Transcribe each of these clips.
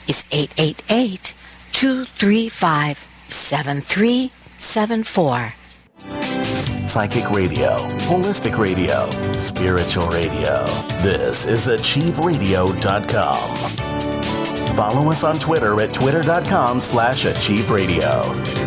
is 888-235-7374. Psychic radio, holistic radio, spiritual radio. This is AchieveRadio.com. Follow us on Twitter at twitter.com/AchieveRadio.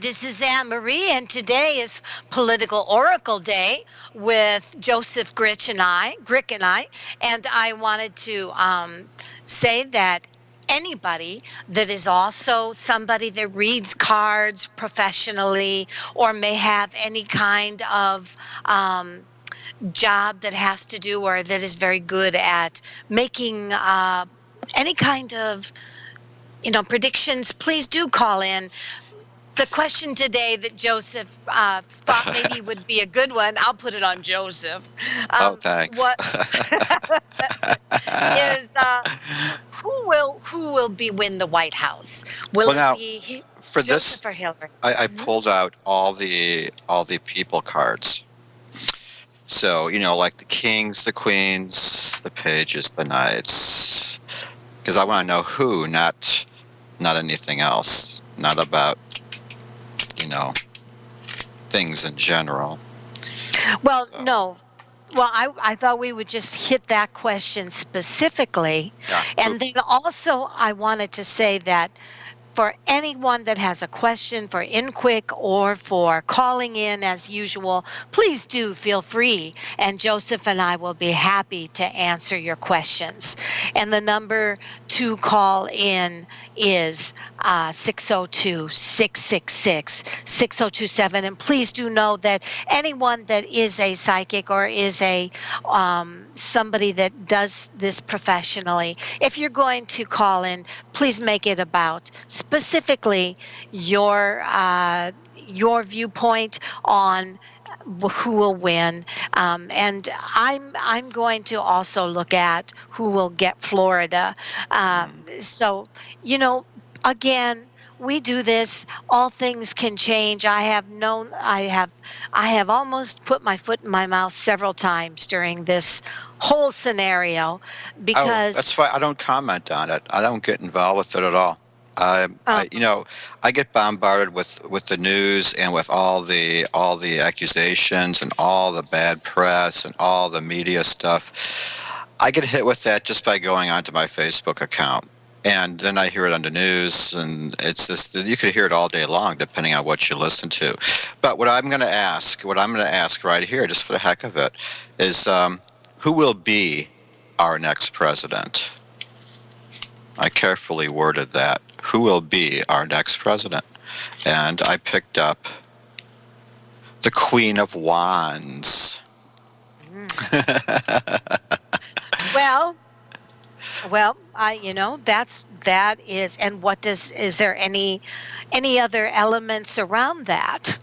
This is Anne Marie, and today is Political Oracle Day with Joseph Grick and I, and I wanted to say that anybody that is also somebody that reads cards professionally or may have any kind of job that has to do or that is very good at making any kind of predictions, please do call in. The question today that Joseph thought maybe would be a good one, I'll put it on Joseph. Thanks. What is who will win the White House? Will it be for Joseph this, or Hillary? I pulled out all the people cards. So like the kings, the queens, the pages, the knights, because I want to know who, not anything else, not about things in general. Well, no. Well, I thought we would just hit that question specifically. Yeah. And then also I wanted to say that for anyone that has a question for InQuick or for calling in as usual, please do feel free. And Joseph and I will be happy to answer your questions. And the number to call in is 602-666-6027. And please do know that anyone that is a psychic or is a somebody that does this professionally, if you're going to call in, please make it about specifically your viewpoint on who will win, and I'm going to also look at who will get Florida. So again, we do this. All things can change. I have almost put my foot in my mouth several times during this whole scenario because that's fine. I don't comment on it. I don't get involved with it at all. I get bombarded with the news and with all the accusations and all the bad press and all the media stuff. I get hit with that just by going onto my Facebook account, and then I hear it on the news, and it's just you could hear it all day long depending on what you listen to. But what I'm going to ask right here, just for the heck of it, is who will be our next president? I carefully worded that. Who will be our next president? And I picked up the Queen of Wands. Well, that is, and is there any other elements around that?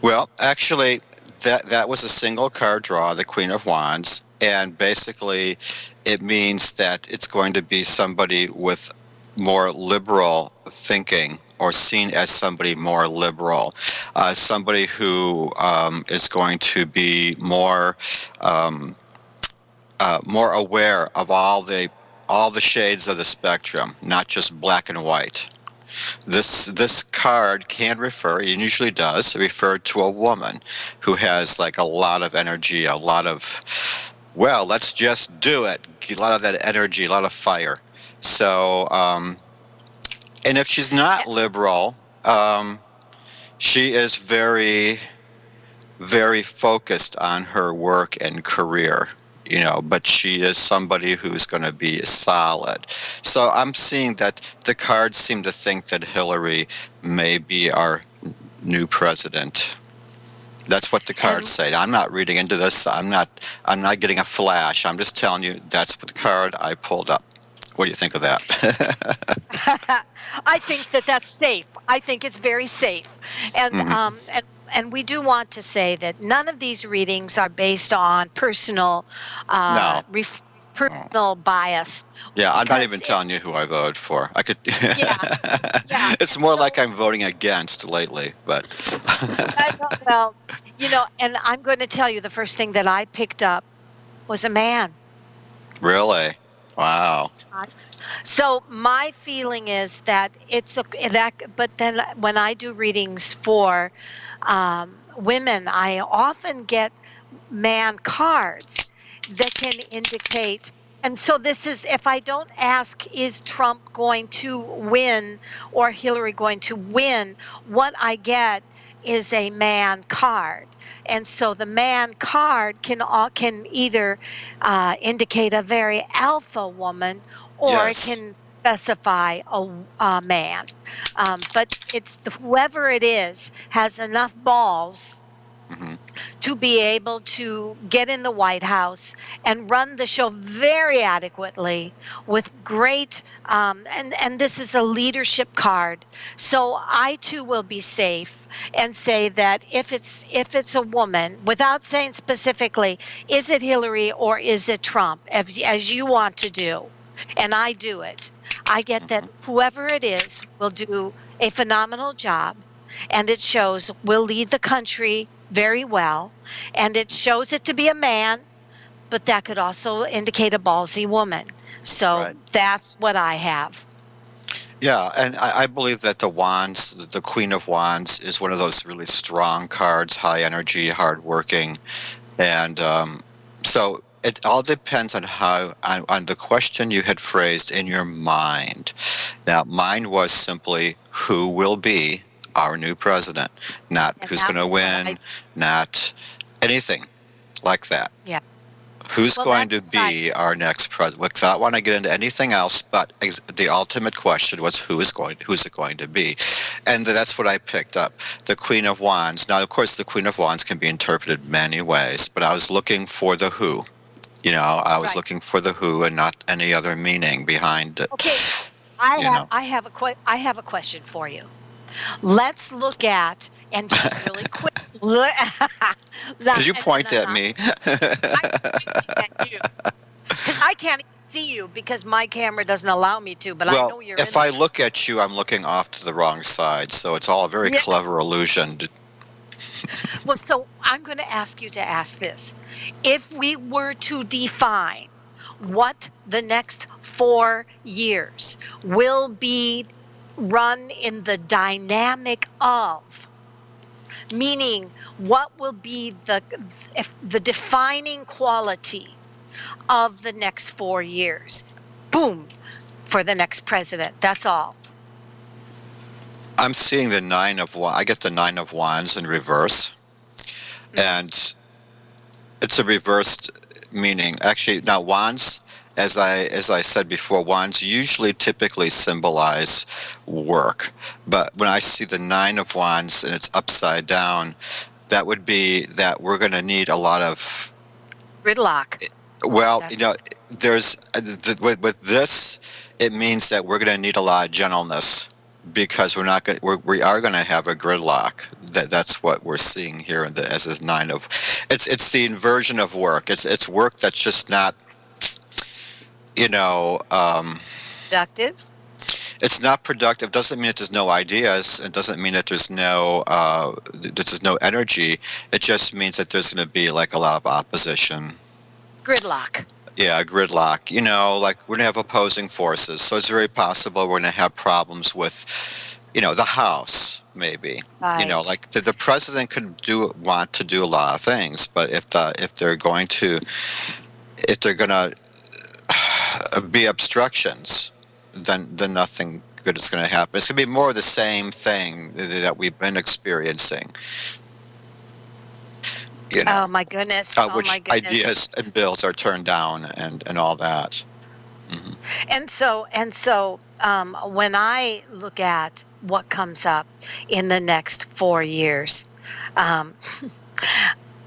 Well, actually, that was a single card draw, the Queen of Wands, and basically it means that it's going to be somebody with more liberal thinking, or seen as somebody more liberal, somebody who is going to be more aware of all the shades of the spectrum, not just black and white. This card can refer, and usually does, refer to a woman who has like a lot of energy, a lot of, well, let's just do it, a lot of that energy, a lot of fire. So, and if she's not liberal, she is very, very focused on her work and career. but she is somebody who's going to be solid. So I'm seeing that the cards seem to think that Hillary may be our new president. That's what the cards say. I'm not reading into this. I'm not getting a flash. I'm just telling you that's the card I pulled up. What do you think of that? I think that that's safe. I think it's very safe. And and we do want to say that none of these readings are based on personal No. personal bias. Yeah, I'm not because even telling you who I voted for. I could. Yeah, yeah. It's more So like I'm voting against lately, but. well, and I'm going to tell you the first thing that I picked up was a man. Really? Wow. So my feeling is that but then when I do readings for women, I often get man cards that can indicate. And so this is, if I don't ask, is Trump going to win or Hillary going to win, what I get is a man card. And so the man card can either indicate a very alpha woman, or Yes. it can specify a man. But it's whoever it is has enough balls Mhm. to be able to get in the White House and run the show very adequately with great, and this is a leadership card. So I too will be safe and say that if it's a woman, without saying specifically, is it Hillary or is it Trump, as you want to do, and I do it, I get that whoever it is will do a phenomenal job, and it shows will lead the country very well, and it shows it to be a man, but that could also indicate a ballsy woman. So Right. that's what I have. Yeah, and I believe that the Wands, the Queen of Wands, is one of those really strong cards, high energy, hardworking, and so it all depends on on the question you had phrased in your mind. Now, mine was simply who will be our new president, not And who's that going to was what win, not anything like that. yeah. Who's Well, going to that's right. be our next president? Because I don't want to get into anything else, but the ultimate question was who's it going to be? And that's what I picked up. The Queen of Wands. Now, of course, the Queen of Wands can be interpreted many ways, but I was looking for the who. I was Right. looking for the who and not any other meaning behind it. Okay. I have a question for you. Let's look at, and just really quick. Did you point at me? I'm pointing at you because I can't even see you because my camera doesn't allow me to. But I Well, know you're if in I there. look at you, I'm looking off to the wrong side, so it's all a very Yeah. clever illusion. Well, so I'm going to ask you to ask this. If we were to define what the next 4 years will be run in the dynamic of, meaning what will be the defining quality of the next 4 years, boom, for the next president. That's all. I'm seeing the Nine of Wands. I get the Nine of Wands in reverse, and it's a reversed meaning. Actually, now wands, as I said before, wands usually typically symbolize work. But when I see the Nine of Wands and it's upside down, that would be that we're going to need a lot of. Gridlock. Well, That's- there's with this, it means that we're going to need a lot of gentleness because we are going to have a gridlock. That's what we're seeing here as a nine of. It's the inversion of work. It's work that's just not. Productive. It's not productive. Doesn't mean that there's no ideas. It doesn't mean that there's no energy. It just means that there's going to be like a lot of opposition. Gridlock. Yeah, gridlock. Like we're going to have opposing forces. So it's very possible we're going to have problems with, the House, maybe. Right. Like the president could want to do a lot of things, but if they're going to be obstructions, then nothing good is going to happen. It's going to be more of the same thing that we've been experiencing. You Oh know, my goodness. Oh my which goodness. ideas and bills are turned down and all that. Hmm. And so, when I look at what comes up in the next 4 years, um,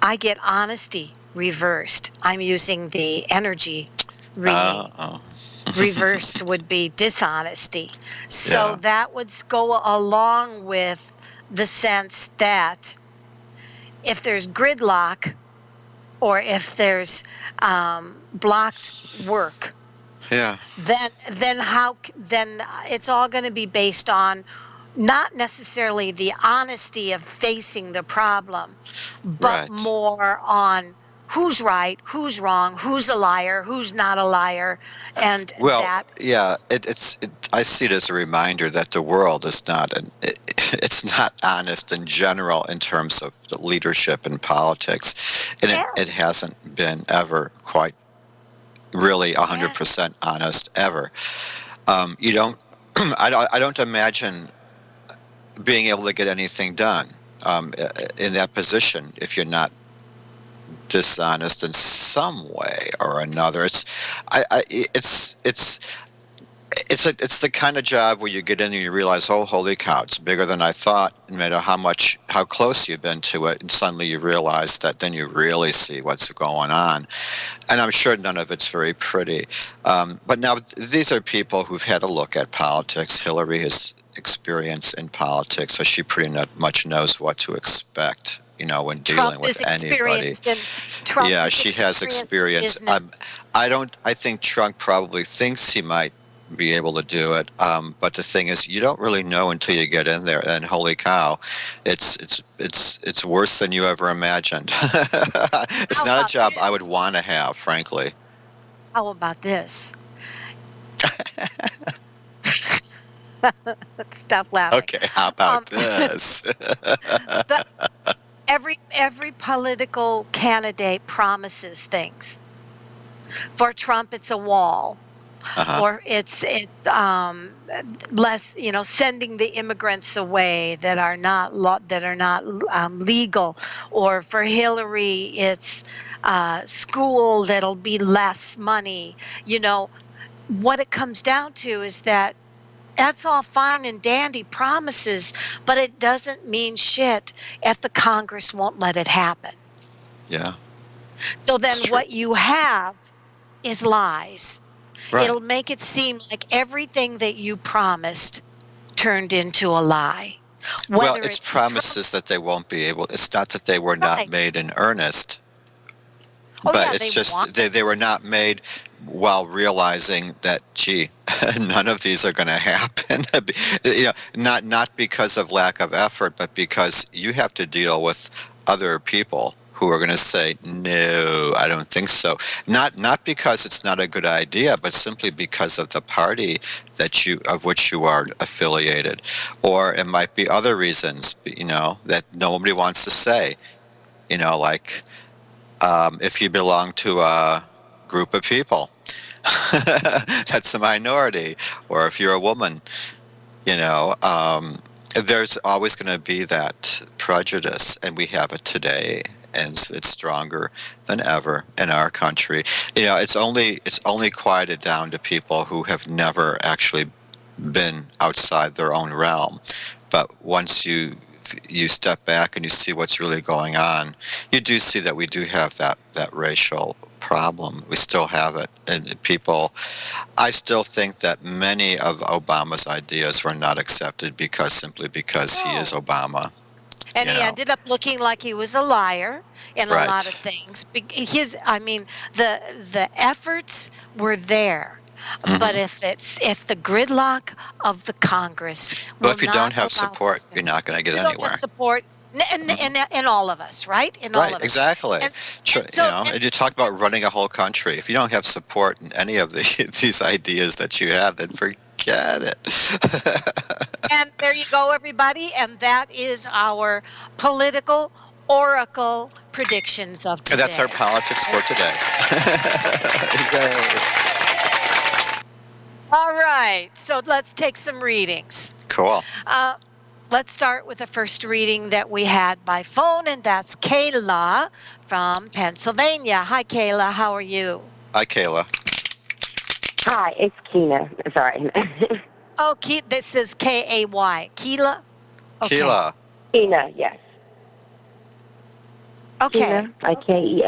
I get honesty reversed. I'm using the energy reading. Oh, Reversed would be dishonesty. So yeah, that would go along with the sense that if there's gridlock or if there's blocked work, yeah, then it's all going to be based on not necessarily the honesty of facing the problem, but right. more on who's right, who's wrong, who's a liar, who's not a liar, and Well, that yeah, is I see it as a reminder that the world is it's not honest in general in terms of the leadership and politics, and it yes, hasn't been ever quite really yes. 100% honest ever. You don't, I don't imagine being able to get anything done in that position if you're not dishonest in some way or another. It's the kind of job where you get in and you realize, oh, holy cow, it's bigger than I thought. No matter how close you've been to it, and suddenly you realize that then you really see what's going on. And I'm sure none of it's very pretty. But now these are people who've had a look at politics. Hillary has experience in politics, so she pretty much knows what to expect. When Trump dealing is with anybody. experienced in Trump Yeah, is she has experienced in experience. business. I think Trump probably thinks he might be able to do it. But the thing is, you don't really know until you get in there. And holy cow, it's worse than you ever imagined. It's How not a about job I would this? want to have, frankly. How about this? Stop laughing. Okay, how Um, about this? the, every political candidate promises things. For Trump, it's a wall, Uh-huh. or it's less, sending the immigrants away that are not legal, or for Hillary, it's school that'll be less money. What it comes down to is that that's all fine and dandy promises, but it doesn't mean shit if the Congress won't let it happen. Yeah, So it's then true. what you have is lies. Right. It'll make it seem like everything that you promised turned into a lie. Well, Whether it's it's Trump, promises that they won't be able. It's not that they were not right. made in earnest. Oh But yeah, it's they just want them. they were not made while realizing that, gee, none of these are going to happen. Not because of lack of effort, but because you have to deal with other people who are going to say, no, I don't think so. Not because it's not a good idea, but simply because of the party of which you are affiliated, or it might be other reasons, that nobody wants to say. Like if you belong to a group of people that's a minority, or if you're a woman, you know, um, there's always going to be that prejudice, and we have it today, and it's stronger than ever in our country. It's only quieted down to people who have never actually been outside their own realm. But once you step back and you see what's really going on, you do see that we do have that racial problem. We still have it, and people. I still think that many of Obama's ideas were not accepted simply because he is No. Obama. And You he know, ended up looking like he was a liar in a lot of right? things. I mean, the efforts were there, but Hmm. if the gridlock of the Congress Well, will if you don't not have allow support, those you're things, not going to get you don't have anywhere. support Hmm. in all of us, right? In all Right, of us, exactly. and and so And you talk about running a whole country. If you don't have support in any of these ideas that you have, then forget it. and there you go, everybody, and that is our political oracle predictions of And that's our today. politics for today. Yay. All right, so let's take some readings. Cool. Uh, let's start with the first reading that we had by phone, and that's Kayla from Pennsylvania. Hi, Kayla. How are you? Hi, Kayla. Hi, it's Kina. Sorry. Oh, this is Kay. Keela? Okay. Keela. Kina, yes. Okay. Kina, like Kena.